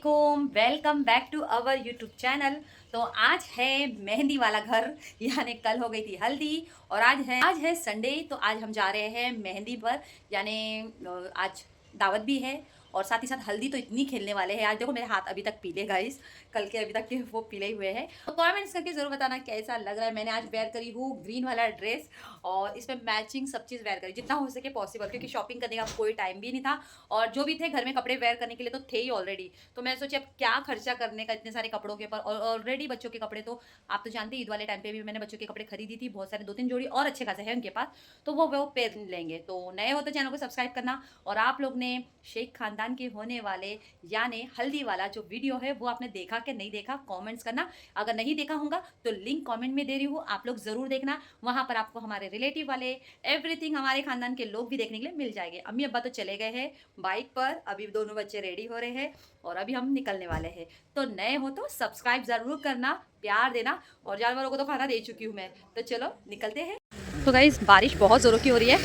अस्सलामुअलैकुम, welcome back to our YouTube channel. तो आज है मेहंदी वाला घर, यानी कल हो गई थी हल्दी और आज है संडे। तो आज हम जा रहे हैं मेहंदी पर, यानी आज दावत भी है और साथ ही साथ हल्दी तो इतनी खेलने वाले हैं। आज देखो मेरे हाथ अभी तक पीले गाइस, कल के अभी तक के वो पीले हुए हैं। तो कमेंट्स करके ज़रूर बताना कैसा लग रहा है। मैंने आज वेयर करी हूँ ग्रीन वाला ड्रेस और इसमें मैचिंग सब चीज़ वेयर करी जितना हो सके पॉसिबल, क्योंकि शॉपिंग करने का कोई टाइम भी नहीं था और जो भी थे घर में कपड़े वेयर करने के लिए तो थे ही ऑलरेडी। तो मैं सोची अब क्या खर्चा करने का इतने सारे कपड़ों के ऊपर, और ऑलरेडी बच्चों के कपड़े तो आप तो जानते हैं, ईद वाले टाइम पे भी मैंने बच्चों के कपड़े खरीदी थी, बहुत सारे 2-3 जोड़ी और अच्छे खासे हैं उनके पास, तो वो पहन लेंगे। तो नए हो तो चैनल को सब्सक्राइब करना। और आप लोग ने शेख खानदान के होने वाले यानी हल्दी वाला जो वीडियो है वो आपने देखा कि नहीं देखा, कमेंट्स करना। अगर नहीं देखा होगा तो लिंक कमेंट में दे रही हूँ, आप लोग ज़रूर देखना। वहाँ पर आपको हमारे रिलेटिव वाले एवरीथिंग, हमारे खानदान के लोग भी देखने के लिए मिल जाएंगे। अम्मी अब्बा तो चले गए हैं बाइक पर, अभी दोनों बच्चे रेडी हो रहे हैं और अभी हम निकलने वाले हैं। तो नए हो तो सब्सक्राइब ज़रूर करना, प्यार देना। और जानवरों को तो खाना दे चुकी हूँ मैं। तो चलो निकलते हैं। तो गाइस बारिश बहुत ज़ोरों की हो रही है,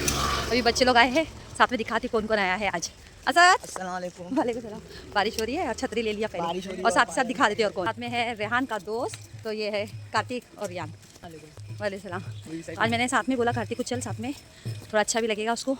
अभी बच्चे लोग आए हैं, साथ में दिखाती कौन कौन आया है आज। अस्सलाम वालेकुम। वालेकुम सलाम। बारिश हो रही है और छतरी ले लिया पहले, और साथ साथ दिखा देते और कौन साथ में है। रेहान का दोस्त, तो ये है कार्तिक और रियान। वालेकुम सलाम। आज मैंने साथ में बोला कार्तिक को चल साथ में, थोड़ा अच्छा भी लगेगा उसको।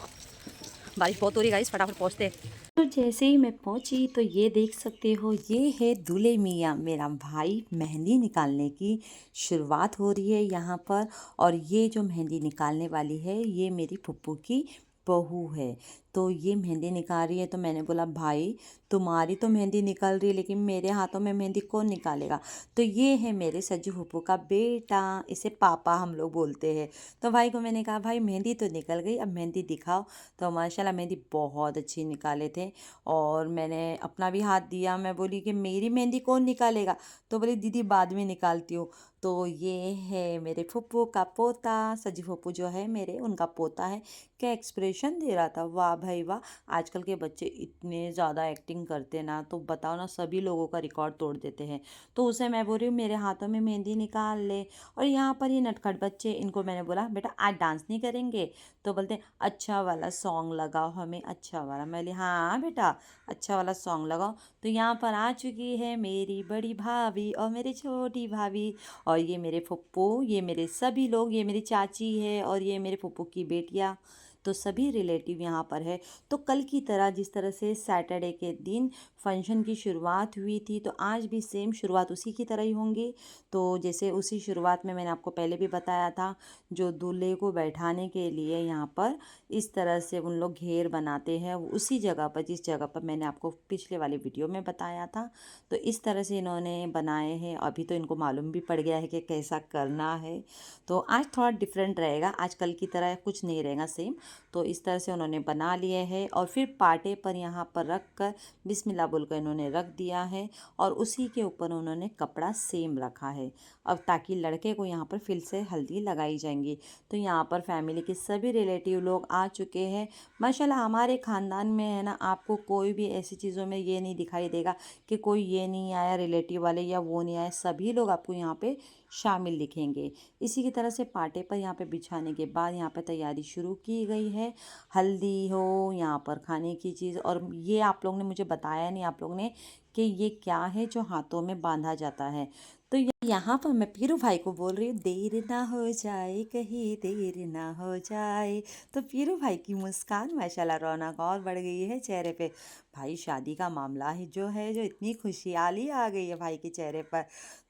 बारिश बहुत हो रही है गाइस, फटाफट पहुँचते हैं। तो जैसे ही मैं पहुंची तो ये देख सकते हो, ये है दूल्हे मियाँ मेरा भाई। मेहंदी निकालने की शुरुआत हो रही है यहाँ पर। और ये जो मेहंदी निकालने वाली है ये मेरी फुप्पू की बहू है। तो ये मेहंदी निकाल रही है, तो मैंने बोला भाई तुम्हारी तो मेहंदी निकल रही है लेकिन मेरे हाथों में मेहंदी कौन निकालेगा। तो ये है मेरे सज्जू फुप्पू का बेटा, इसे पापा हम लोग बोलते हैं। तो भाई को मैंने कहा भाई मेहंदी तो निकल गई, अब मेहंदी दिखाओ। तो माशाल्लाह मेहंदी बहुत अच्छी निकाले थे और मैंने अपना भी हाथ दिया। मैं बोली कि मेरी मेहंदी कौन निकालेगा, तो बोली दीदी बाद में निकालती हूँ। तो ये है मेरे फुप्पू का पोता, सजी फुप्पू जो है मेरे, उनका पोता है। क्या एक्सप्रेशन दे रहा था, वाह भाई वाह। आजकल के बच्चे इतने ज़्यादा एक्टिंग करते ना, तो बताओ ना, सभी लोगों का रिकॉर्ड तोड़ देते हैं। तो उसे मैं बोल रही हूँ मेरे हाथों में मेहंदी निकाल ले। और यहाँ पर ये नटखट बच्चे, इनको मैंने बोला बेटा आज डांस नहीं करेंगे, तो बोलते अच्छा वाला सॉन्ग लगाओ हमें, अच्छा वाला। मैं बोली हाँ बेटा अच्छा वाला सॉन्ग लगाओ। तो यहाँ पर आ चुकी है मेरी बड़ी भाभी और मेरी छोटी भाभी, और ये मेरे फुप्पू, ये मेरे सभी लोग, ये मेरी चाची है और ये मेरे फुप्पू की बेटियाँ। तो सभी रिलेटिव यहाँ पर है। तो कल की तरह जिस तरह से सैटरडे के दिन फंक्शन की शुरुआत हुई थी, तो आज भी सेम शुरुआत उसी की तरह ही होंगी। तो जैसे उसी शुरुआत में मैंने आपको पहले भी बताया था, जो दूल्हे को बैठाने के लिए यहाँ पर इस तरह से उन लोग घेर बनाते हैं, वो उसी जगह पर जिस जगह पर मैंने आपको पिछले वाले वीडियो में बताया था। तो इस तरह से इन्होंने बनाए हैं। अभी तो इनको मालूम भी पड़ गया है कि कैसा करना है। तो आज थोड़ा डिफरेंट रहेगा, आज कल की तरह कुछ नहीं रहेगा सेम। तो इस तरह से उन्होंने बना लिए हैं और फिर पाटे पर यहाँ पर रख कर बिस्मिल्लाह बोलकर इन्होंने रख दिया है, और उसी के ऊपर उन्होंने कपड़ा सेम रखा है अब, ताकि लड़के को यहाँ पर फिर से हल्दी लगाई जाएंगी। तो यहाँ पर फैमिली के सभी रिलेटिव लोग आ चुके हैं। माशाल्लाह हमारे ख़ानदान में है ना, आपको कोई भी ऐसी चीज़ों में ये नहीं दिखाई देगा कि कोई ये नहीं आया रिलेटिव वाले या वो नहीं आए, सभी लोग आपको यहाँ पे शामिल दिखेंगे। इसी की तरह से पाटे पर यहाँ पे बिछाने के बाद यहाँ पे तैयारी शुरू की गई है। हल्दी हो, यहाँ पर खाने की चीज़, और ये आप लोग ने मुझे बताया नहीं आप लोग ने कि ये क्या है जो हाथों में बांधा जाता है। तो यहाँ पर मैं पीरू भाई को बोल रही हूँ देर ना हो जाए, कहीं देर ना हो जाए। तो पीरू भाई की मुस्कान माशाल्लाह रौनक और बढ़ गई है चेहरे पे। भाई शादी का मामला है जो इतनी खुशहाली आ गई है भाई के चेहरे पर।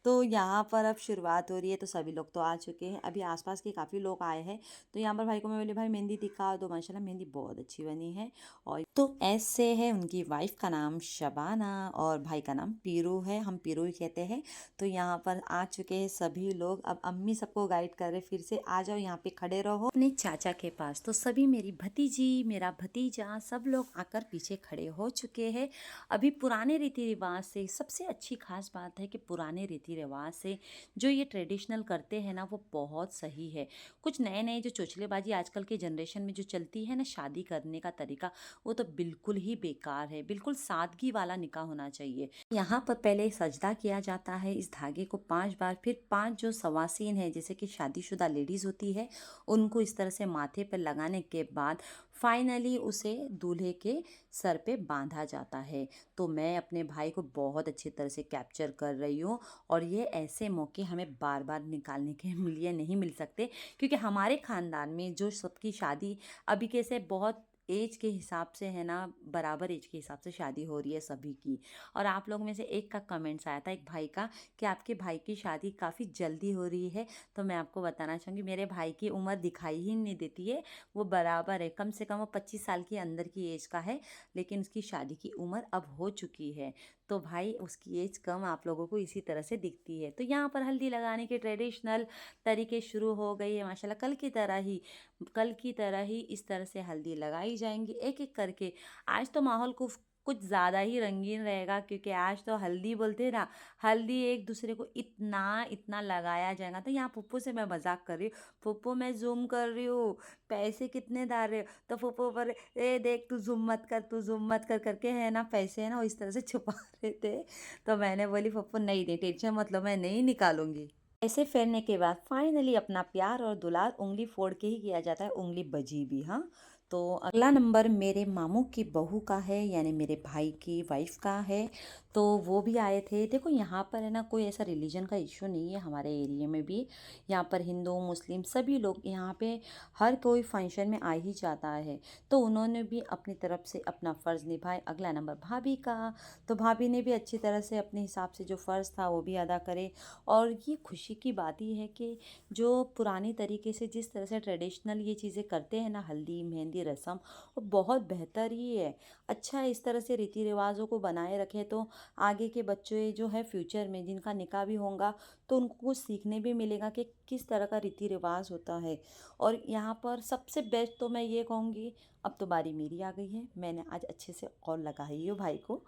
तो यहाँ पर अब शुरुआत हो रही है। तो सभी लोग तो आ चुके हैं, अभी आसपास के काफ़ी लोग आए हैं। तो यहाँ पर भाई को मैं बोली भाई मेहंदी दिखा दो, माशाल्लाह मेहंदी बहुत अच्छी बनी है। और तो ऐसे है, उनकी वाइफ का नाम शबाना और भाई का नाम पीरू है, हम पीरू ही कहते हैं। तो यहाँ पर आ चुके हैं सभी लोग। अब अम्मी सबको गाइड कर रहे, फिर से आ जाओ यहाँ पे खड़े रहो अपने चाचा के पास। तो सभी, मेरी भतीजी, मेरा भतीजा, सब लोग आकर पीछे खड़े हो चुके हैं। अभी पुराने रीति रिवाज से सबसे अच्छी खास बात है कि पुराने रीति रिवाज से जो ये ट्रेडिशनल करते हैं ना, वो बहुत सही है। कुछ नए नए जो चोचलेबाजी आजकल के जनरेशन में जो चलती है ना शादी करने का तरीका, वो तो बिल्कुल ही बेकार है। बिल्कुल सादगी वाला निकाह होना चाहिए। यहाँ पर पहले सजदा किया जाता है इस धागे को 5 बार, फिर 5 जो सवासीन है जैसे कि शादीशुदा लेडीज़ होती है, उनको इस तरह से माथे पर लगाने के बाद फाइनली उसे दूल्हे के सर पे बांधा जाता है। तो मैं अपने भाई को बहुत अच्छी तरह से कैप्चर कर रही हूँ और ये ऐसे मौके हमें बार बार निकालने के लिए नहीं मिल सकते, क्योंकि हमारे ख़ानदान में जो सबकी शादी अभी कैसे बहुत एज के हिसाब से है ना, बराबर एज के हिसाब से शादी हो रही है सभी की। और आप लोग में से एक का कमेंट्स आया था, एक भाई का, कि आपके भाई की शादी काफ़ी जल्दी हो रही है। तो मैं आपको बताना चाहूँगी, मेरे भाई की उम्र दिखाई ही नहीं देती है, वो बराबर है, कम से कम वो 25 साल के अंदर की एज का है, लेकिन उसकी शादी की उम्र अब हो चुकी है। तो भाई उसकी एज कम आप लोगों को इसी तरह से दिखती है। तो यहाँ पर हल्दी लगाने के ट्रेडिशनल तरीके शुरू हो गई है माशाल्लाह। कल की तरह ही इस तरह से हल्दी लगाई जाएंगी एक एक करके। आज तो माहौल कुछ ज़्यादा ही रंगीन रहेगा, क्योंकि आज तो हल्दी बोलते हैं ना, हल्दी एक दूसरे को इतना इतना लगाया जाएगा। तो यहाँ पप्पू से मैं मजाक कर रही हूँ, पप्पू मैं जूम कर रही हूँ, पैसे कितने डाल रहे हो? तो पप्पू पर ए देख, तू जूम मत कर, तू जूम मत कर करके है ना, पैसे है ना वो इस तरह से छुपा रहे थे। तो मैंने बोली पप्पू नहीं नहीं टेंशन मत लो, मैं नहीं निकालूंगी। ऐसे फेरने के बाद फाइनली अपना प्यार और दुलार उंगली फोड़ के ही किया जाता है, उंगली बजी भी। हाँ, तो अगला नंबर मेरे मामू की बहू का है, यानी मेरे भाई की वाइफ का है। तो वो भी आए थे। देखो यहाँ पर है ना, कोई ऐसा रिलीजन का इशू नहीं है हमारे एरिया में भी। यहाँ पर हिंदू मुस्लिम सभी लोग यहाँ पे हर कोई फंक्शन में आ ही जाता है। तो उन्होंने भी अपनी तरफ से अपना फ़र्ज़ निभाए। अगला नंबर भाभी का, तो भाभी ने भी अच्छी तरह से अपने हिसाब से जो फ़र्ज़ था वो भी अदा करे। और ये खुशी की बात ही है कि जो पुरानी तरीके से जिस तरह से ट्रेडिशनल ये चीज़ें करते हैं ना, हल्दी मेहंदी रस्म, वो बहुत बेहतर ही है। अच्छा है, इस तरह से रीति रिवाज़ों को बनाए रखें तो आगे के बच्चे जो है फ्यूचर में जिनका निकाह भी होगा तो उनको कुछ सीखने भी मिलेगा कि किस तरह का रीति रिवाज होता है। और यहाँ पर सबसे बेस्ट तो मैं ये कहूँगी, अब तो बारी मेरी आ गई है, मैंने आज अच्छे से और लगाई हो भाई को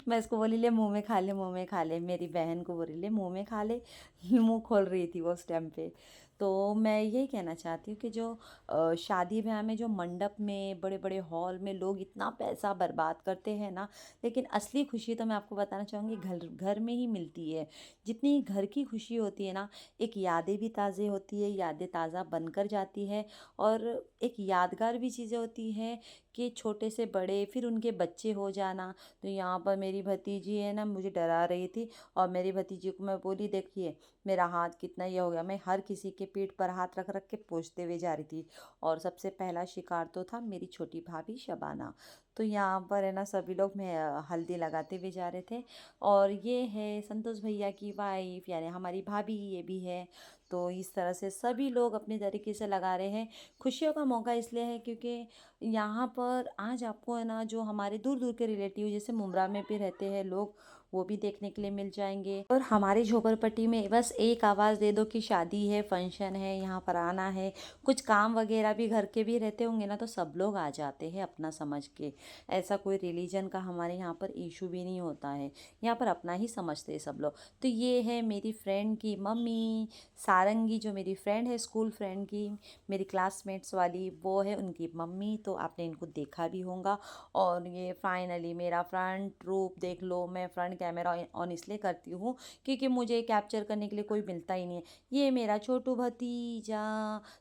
मैं इसको बोली ले मुंह में खा ले, मुंह में खा ले, मेरी बहन को बोली ले मुंह में खा ले, मुंह खोल रही थी वो उस टाइम पे। तो मैं यही कहना चाहती हूँ कि जो शादी ब्याह में जो मंडप में बड़े बड़े हॉल में लोग इतना पैसा बर्बाद करते हैं ना, लेकिन असली खुशी तो मैं आपको बताना चाहूँगी घर घर में ही मिलती है। जितनी घर की खुशी होती है ना, एक यादें भी ताज़े होती है, यादें ताज़ा बनकर जाती है। और एक यादगार भी चीज़ें होती हैं कि छोटे से बड़े फिर उनके बच्चे हो जाना। तो यहाँ पर मेरी भतीजी है ना, मुझे डरा रही थी, और मेरी भतीजी को मैं बोली देखिए मेरा हाथ कितना ये हो गया, मैं हर किसी के पीठ पर हाथ रख रख के पोंछते हुए जा रही थी। और सबसे पहला शिकार तो था मेरी छोटी भाभी शबाना। तो यहाँ पर है ना सभी लोग मैं हल्दी लगाते हुए जा रहे थे। और ये है संतोष भैया की वाइफ, यानी हमारी भाभी, ये भी है। तो इस तरह से सभी लोग अपने तरीके से लगा रहे हैं। खुशियों का मौका इसलिए है क्योंकि यहाँ पर आज आपको है ना, जो हमारे दूर दूर के रिलेटिव जैसे मुंब्रा में भी रहते हैं लोग, वो भी देखने के लिए मिल जाएंगे। और हमारी झोपड़पट्टी में बस एक आवाज़ दे दो कि शादी है, फंक्शन है, यहाँ पर आना है। कुछ काम वगैरह भी घर के भी रहते होंगे ना, तो सब लोग आ जाते हैं अपना समझ के। ऐसा कोई रिलीजन का हमारे यहाँ पर इशू भी नहीं होता है, यहाँ पर अपना ही समझते हैं सब लोग। तो ये है मेरी फ्रेंड की मम्मी सारंगी, जो मेरी फ्रेंड है स्कूल फ्रेंड की, मेरी क्लासमेट्स वाली, वो है उनकी मम्मी। तो आपने इनको देखा भी होगा। और ये फाइनली मेरा फ्रंट रूप देख लो। मैं फ्रंट कैमरा ऑन इसलिए करती हूँ क्योंकि मुझे कैप्चर करने के लिए कोई मिलता ही नहीं है। ये मेरा छोटू भतीजा,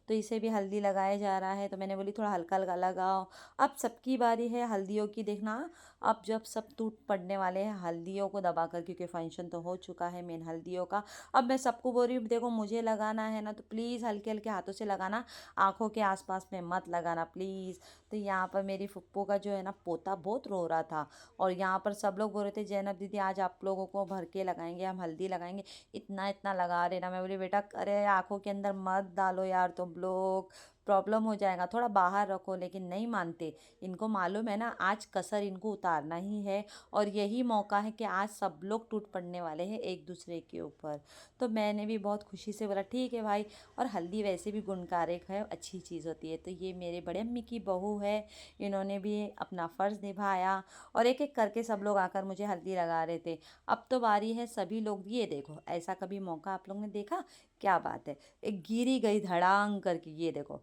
तो इसे भी हल्दी लगाया जा रहा है। तो मैंने बोली थोड़ा हल्का हल्का लगाओ। अब सबकी बारी है हल्दियों की, देखना अब जब सब टूट पड़ने वाले हैं हल्दियों को दबाकर, क्योंकि फंक्शन तो हो चुका है मेन हल्दियों का। अब मैं सबको बोल रही हूँ देखो मुझे लगाना है ना, तो प्लीज़ हल्के हल्के हाथों से लगाना, आँखों के आसपास में मत लगाना प्लीज़। तो यहाँ पर मेरी फुप्पो का जो है ना पोता बहुत रो रहा था, और यहाँ पर सब लोग बोल रहे थे जैनब दीदी आज आप लोगों को भर के लगाएंगे, हम हल्दी लगाएंगे, इतना इतना लगा रहे ना। मैं बोली बेटा अरे आँखों के अंदर मत डालो यार, तुम लोग प्रॉब्लम हो जाएगा, थोड़ा बाहर रखो। लेकिन नहीं मानते, इनको मालूम है ना आज कसर इनको उतारना ही है, और यही मौका है कि आज सब लोग टूट पड़ने वाले हैं एक दूसरे के ऊपर। तो मैंने भी बहुत खुशी से बोला ठीक है भाई। और हल्दी वैसे भी गुणकारक है, अच्छी चीज़ होती है। तो ये मेरे बड़े अम्मी की बहू है, इन्होंने भी अपना फ़र्ज़ निभाया, और एक एक करके सब लोग आकर मुझे हल्दी लगा रहे थे। अब तो बारी है सभी लोग, ये देखो ऐसा कभी मौका आप लोग ने देखा? क्या बात है, एक गिरी गई धड़ांग करके, ये देखो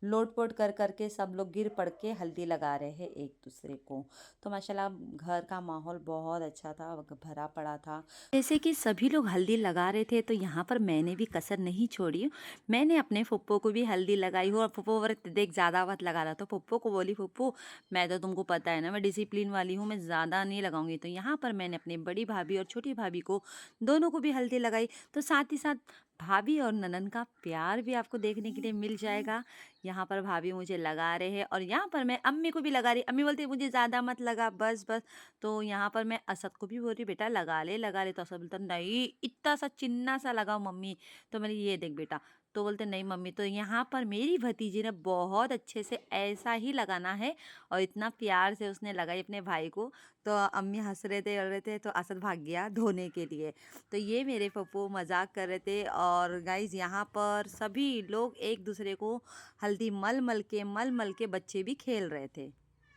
लोट पोट कर करके सब लोग गिर पड़ के हल्दी लगा रहे हैं एक दूसरे को। तो माशाल्लाह घर का माहौल बहुत अच्छा था, भरा पड़ा था। जैसे कि सभी लोग हल्दी लगा रहे थे तो यहाँ पर मैंने भी कसर नहीं छोड़ी। मैंने अपने फुप्पो को भी हल्दी लगाई हो और फुप्पो बोले देख ज़्यादा मत लगा रहा। तो फुप्पो को बोली फुप्पो मैं तो तुमको पता है ना मैं डिसिप्लिन वाली हूँ, मैं ज़्यादा नहीं लगाऊंगी। तो यहाँ पर मैंने अपनी बड़ी भाभी और छोटी भाभी को दोनों को भी हल्दी लगाई। तो साथ ही साथ भाभी और ननद का प्यार भी आपको देखने के लिए मिल जाएगा। यहाँ पर भाभी मुझे लगा रहे हैं और यहाँ पर मैं अम्मी को भी लगा रही। अम्मी बोलती मुझे ज़्यादा मत लगा बस बस। तो यहाँ पर मैं असद को भी बोल रही बेटा लगा ले लगा ले। तो असद बोलता नहीं इतना सा चिन्ना सा लगाओ मम्मी। तो मैंने ये देख बेटा, तो बोलते नहीं मम्मी। तो यहाँ पर मेरी भतीजी ने बहुत अच्छे से ऐसा ही लगाना है और इतना प्यार से उसने लगाई अपने भाई को। तो अम्मी हंस रहे थे और रहे थे तो असद भाग गया धोने के लिए। तो ये मेरे पप्पू मजाक कर रहे थे और गाइज यहाँ पर सभी लोग एक दूसरे को हल्दी मल मल के बच्चे भी खेल रहे थे।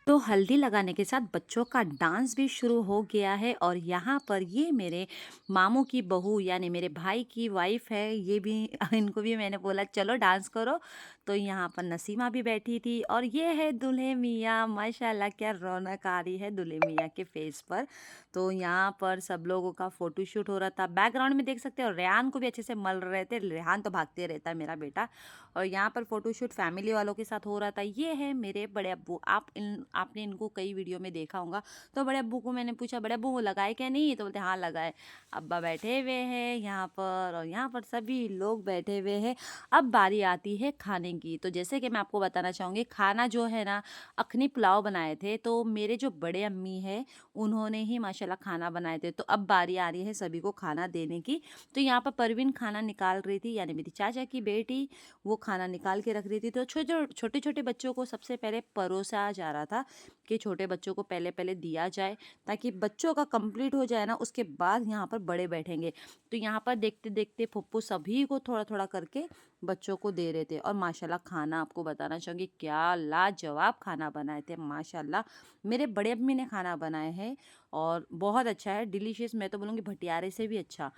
तो हल्दी लगाने के साथ बच्चों का डांस भी शुरू हो गया है और यहाँ पर ये मेरे मामू की बहू यानी मेरे भाई की वाइफ है, ये भी इनको भी मैंने बोला चलो डांस करो। तो यहाँ पर नसीमा भी बैठी थी और ये है दूल्हे मियाँ। माशाल्लाह क्या रौनक आ रही है दूल्हे मियाँ के फेस पर। तो यहाँ पर सब लोगों का फ़ोटो शूट हो रहा था। बैकग्राउंड में देख सकते हो रेहान को भी अच्छे से मल रहे थे। रेहान तो भागते रहता है मेरा बेटा। और यहाँ पर फ़ोटोशूट फैमिली वालों के साथ हो रहा था। ये है मेरे बड़े अब्बू। आपने इनको कई वीडियो में देखा होगा। तो बड़े अब्बू को मैंने पूछा बड़े अब्बू वो लगाए क्या नहीं? तो बोलते हाँ लगाए। अब्बा बैठे हुए हैं यहाँ पर और यहाँ पर सभी लोग बैठे हुए हैं। अब बारी आती है खाने की। तो जैसे कि मैं आपको बताना चाहूँगी खाना जो है ना, अखनी पुलाव बनाए थे। तो मेरे जो बड़े अम्मी है उन्होंने ही माशाल्लाह खाना बनाए थे। तो अब बारी आ रही है सभी को खाना देने की। तो यहाँ पर परवीन खाना निकाल रही थी यानी मेरी चाचा की बेटी, वो खाना निकाल के रख रही थी। तो छोटे छोटे बच्चों को सबसे पहले परोसा जा रहा था कि छोटे बच्चों को पहले पहले दिया जाए ताकि बच्चों का कंप्लीट हो जाए ना, उसके बाद यहाँ पर बड़े बैठेंगे। तो यहाँ पर देखते देखते फुप्पू सभी को थोड़ा थोड़ा करके बच्चों को दे रहे थे। और माशाल्लाह खाना आपको बताना चाहूँगी क्या लाजवाब खाना बनाए थे। माशाल्लाह मेरे बड़े अम्मी ने खाना बनाए हैं और बहुत अच्छा है, डिलीशियस। मैं तो बोलूँगी भटियारे से भी अच्छा।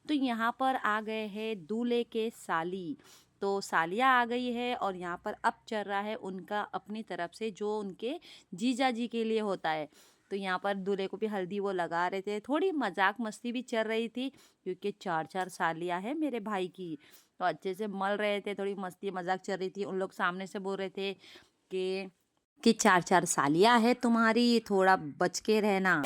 तो यहाँ पर आ गए हैं दूल्हे के साली। तो सालिया आ गई है और यहाँ पर अब चल रहा है उनका अपनी तरफ से जो उनके जीजा जी के लिए होता है। तो यहाँ पर दूल्हे को भी हल्दी वो लगा रहे थे। थोड़ी मजाक मस्ती भी चल रही थी क्योंकि 4 सालिया है मेरे भाई की। तो अच्छे से मल रहे थे, थोड़ी मस्ती मजाक चल रही थी। उन लोग सामने से बोल रहे थे कि 4 सालिया है तुम्हारी, थोड़ा बच के रहना।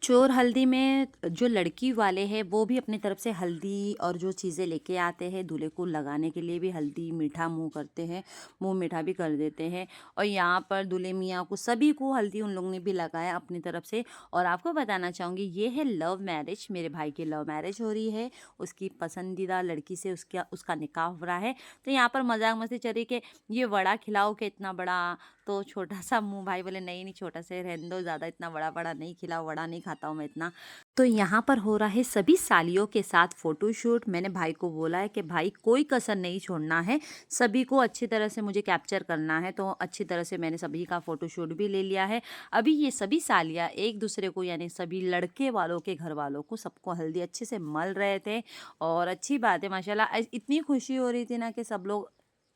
चोर हल्दी में जो लड़की वाले हैं वो भी अपनी तरफ से हल्दी और जो चीज़ें लेके आते हैं दूल्हे को लगाने के लिए भी हल्दी मीठा मुंह करते हैं, मुंह मीठा भी कर देते हैं। और यहाँ पर दूल्हे मियाँ को सभी को हल्दी उन लोगों ने भी लगाया अपनी तरफ से। और आपको बताना चाहूँगी ये है लव मैरिज, मेरे भाई की लव मैरिज हो रही है, उसकी पसंदीदा लड़की से उसका निकाह हो रहा है। तो यहाँ पर मजाक मस्ती चल रही कि ये वड़ा खिलाओ के इतना बड़ा। तो छोटा सा मुंह भाई बोले नहीं नहीं छोटा से रहने दो, ज़्यादा इतना बड़ा बड़ा नहीं खिलाओ, वड़ा नहीं खाता हूँ मैं इतना। तो यहाँ पर हो रहा है सभी सालियों के साथ फ़ोटोशूट। मैंने भाई को बोला है कि भाई कोई कसर नहीं छोड़ना है, सभी को अच्छी तरह से मुझे कैप्चर करना है। तो अच्छी तरह से मैंने सभी का फ़ोटोशूट भी ले लिया है। अभी ये सभी सालियाँ एक दूसरे को यानी सभी लड़के वालों के घर वालों को सबको हल्दी अच्छे से मल रहे थे। और अच्छी बात है माशाल्लाह, इतनी खुशी हो रही थी ना कि सब लोग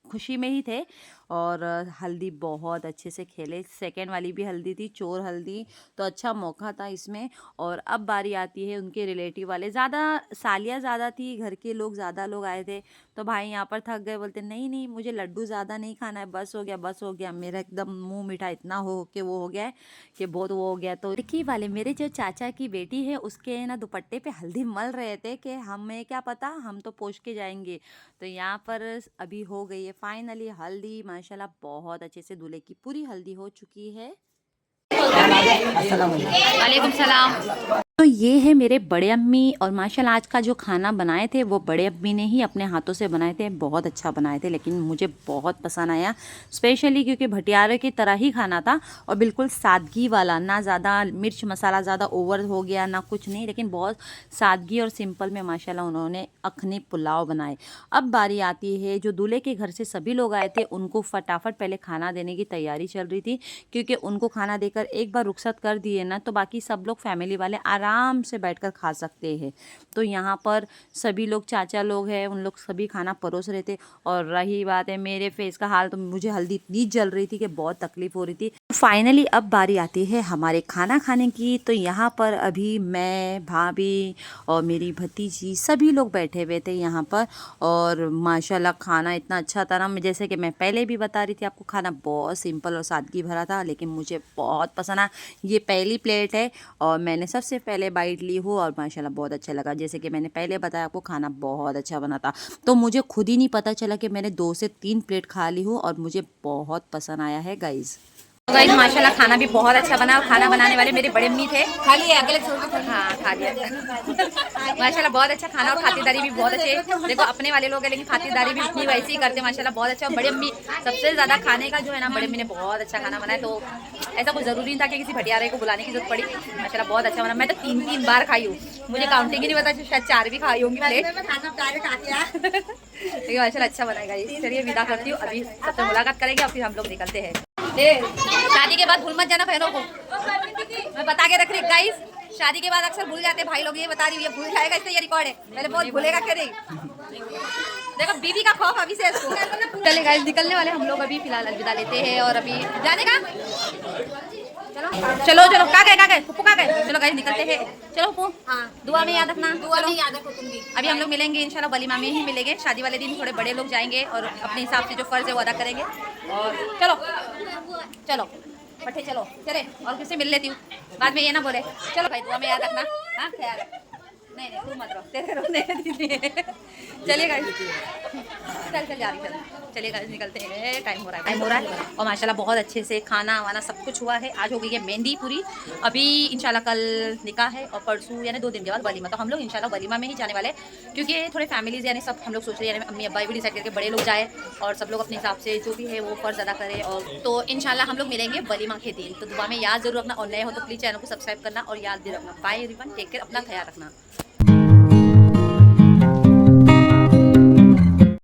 खुशी में ही थे। और हल्दी बहुत अच्छे से खेले। सेकेंड वाली भी हल्दी थी, चोर हल्दी, तो अच्छा मौका था इसमें। और अब बारी आती है उनके रिलेटिव वाले। ज़्यादा सालियाँ ज़्यादा थी, घर के लोग ज़्यादा लोग आए थे। तो भाई यहाँ पर थक गए, बोलते नहीं नहीं मुझे लड्डू ज़्यादा नहीं खाना है, बस हो गया बस हो गया। मेरा एकदम मुँह मीठा इतना हो कि वो हो गया है कि बहुत वो हो गया। तो लड़की वाले मेरे जो चाचा की बेटी है उसके ना दुपट्टे पे हल्दी मल रहे थे कि हमें क्या पता, हम तो पोंछ के जाएंगे। तो यहाँ पर अभी हो गई है फाइनली हल्दी। माशाल्लाह बहुत अच्छे से दूल्हे की पूरी हल्दी हो चुकी है। वालेकुम सलाम। तो ये है मेरे बड़े अम्मी और माशाल्लाह आज का जो खाना बनाए थे वो बड़े अम्मी ने ही अपने हाथों से बनाए थे। बहुत अच्छा बनाए थे, लेकिन मुझे बहुत पसंद आया, स्पेशली क्योंकि भटियारे की तरह ही खाना था और बिल्कुल सादगी वाला, ना ज़्यादा मिर्च मसाला ज़्यादा ओवर हो गया ना कुछ नहीं, लेकिन बहुत सादगी और सिंपल में माशाल्लाह उन्होंने अखनी पुलाव बनाए। अब बारी आती है जो दूल्हे के घर से सभी लोग आए थे उनको फटाफट पहले खाना देने की तैयारी चल रही थी, क्योंकि उनको खाना देकर एक बार रुखसत कर दिए ना तो बाकी सब लोग फैमिली वाले आराम से बैठकर खा सकते हैं। तो यहाँ पर सभी लोग चाचा लोग हैं, उन लोग सभी खाना परोस रहे थे। और रही बात है मेरे फेस का हाल, तो मुझे हल्दी इतनी जल रही थी कि बहुत तकलीफ हो रही थी। फाइनली अब बारी आती है हमारे खाना खाने की। तो यहाँ पर अभी मैं, भाभी और मेरी भतीजी सभी लोग बैठे हुए थे यहाँ पर। और माशाल्लाह खाना इतना अच्छा था ना, जैसे कि मैं पहले भी बता रही थी आपको, खाना बहुत सिंपल और सादगी भरा था, लेकिन मुझे बहुत पसंद आया। ये पहली प्लेट है और मैंने सबसे पहले बाइट ली हूँ और माशाल्लाह बहुत अच्छा लगा। जैसे कि मैंने पहले बताया आपको, खाना बहुत अच्छा बना था। तो मुझे खुद ही नहीं पता चला कि मैंने 2 से 3 प्लेट खा ली हूँ और मुझे बहुत पसंद आया है गाइज़। गाइस माशाल्लाह खाना भी बहुत अच्छा बना और खाना बनाने वाले मेरे बड़े अम्मी थे। खा लिया अगले हाँ खा लिया माशाल्लाह बहुत अच्छा खाना और खातिरदारी भी बहुत अच्छे। देखो अपने वाले लोग हैं लेकिन खातिरदारी भी उतनी वैसे ही करते माशाल्लाह बहुत अच्छा। और बड़े अम्मी सबसे ज़्यादा खाने का जो है ना, बड़े अम्मी ने बहुत अच्छा खाना बनाया। तो ऐसा कुछ ज़रूरी नहीं था कि किसी भटियारे को बुलाने की जरूरत पड़ी। माशाल्लाह बहुत अच्छा बना। मैं तो 3 बार खाई हूँ, मुझे काउंटिंग ही नहीं पता, शायद 4 भी खाई होंगी प्लेट। लेकिन माशाल्लाह अच्छा बनाएगा। चलिए विदा करती हूँ, अभी सबसे मुलाकात करेंगे और फिर हम लोग निकलते हैं। शादी के बाद भूल मत जाना बहनों को, मैं बता के रख रही गाइस। शादी के बाद अक्सर भूल जाते हैं भाई लोग, ये बता रही हूँ, ये भूल जाएगा इसलिए ये रिकॉर्ड है। पहले बहुत भूलेगा क्या नहीं। देखो बीवी का खौफ अभी से इसको। चले गाइस निकलने वाले हम लोग अभी फिलहाल अलविदा लेते हैं। और अभी जाने का चलो चलो चलो का गए पप्पू का गए, चलो गाइस निकलते हैं। चलो पप्पू हाँ दुआ में याद रखना, दुआ में याद रखो तुम भी। अभी हम लोग मिलेंगे इंशाल्लाह वलीमा में ही मिलेंगे। शादी वाले दिन थोड़े बड़े लोग जाएंगे और अपने हिसाब से जो फर्ज है वो अदा करेंगे। और चलो चलो पट्टे चलो चले, और किससे मिल लेती हूँ बाद में ये ना बोले। चलो भाई दुआ में याद रखना, हाँ ख्याल रख। नहीं तू मत रहो, तेरे रोने दीदी। चलिए गाइस चल जा रही चल। चलिए गाइस निकलते हैं, टाइम हो रहा है। और माशाल्लाह बहुत अच्छे से खाना वाना सब कुछ हुआ है। आज हो गई है मेहंदी पूरी, अभी इंशाल्लाह कल निकाह है और परसों यानी 2 दिन के बाद वलीमा। तो हम लोग इंशाल्लाह वलीमा में ही जाने वाले, क्योंकि थोड़े फैमिलीज यानी सब हम लोग सोच रहे हैं, अम्मी अब्बा भी डिसाइड करके बड़े लोग जाए और सब लोग अपने हिसाब से जो भी है वो फर्ज अदा करें। और तो इंशाल्लाह हम लोग मिलेंगे वलीमा के दिन। तो दुआ में याद जरूर रखना और नए हो तो प्लीज़ चैनल को सब्सक्राइब करना और याद भी रखना। बाय एवरीवन, टेक केयर, अपना ख्याल रखना।